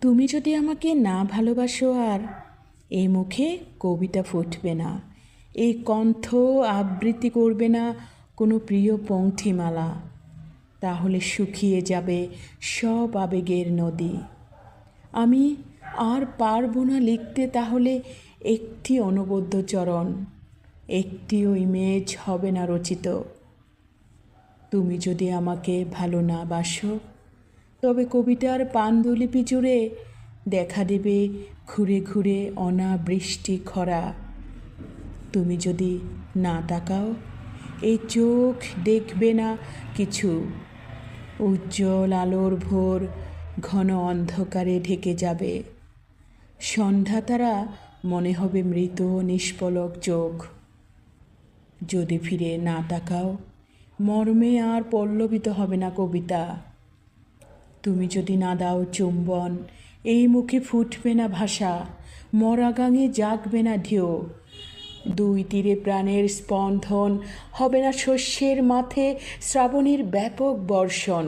তুমি যদি আমাকে না ভালোবাসো আর এই মুখে কবিতা ফুটবে না, এই কণ্ঠ আবৃত্তি করবে না কোনো প্রিয় পংক্তিমালা, তাহলে শুকিয়ে যাবে সব আবেগের নদী। আমি আর পারবো না লিখতে তাহলে একটি অনবদ্য চরণ, একটিও ইমেজ হবে না রচিত। তুমি যদি আমাকে ভালো না বাসো, তবে কবিতার পাণ্ডুলিপি জুড়ে দেখা দেবে ঘুরে ঘুরে অনাবৃষ্টি খরা। তুমি যদি না তাকাও, এই চোখ দেখবে না কিছু, উজ্জ্বল আলোর ভোর ঘন অন্ধকারে ঢেকে যাবে। সন্ধ্যা তারা মনে হবে মৃত নিষ্পলক চোখ। যদি ফিরে না তাকাও, মর্মে আর পল্লবিত হবে না কবিতা। তুমি যদি না দাও চুম্বন, এই মুখে ফুটবে না ভাষা, মরা গাঙে জাগবে না ঢেউ। দুই তীরে প্রাণের স্পন্দন হবে না শস্যের মাঠে শ্রাবণের ব্যাপক বর্ষণ।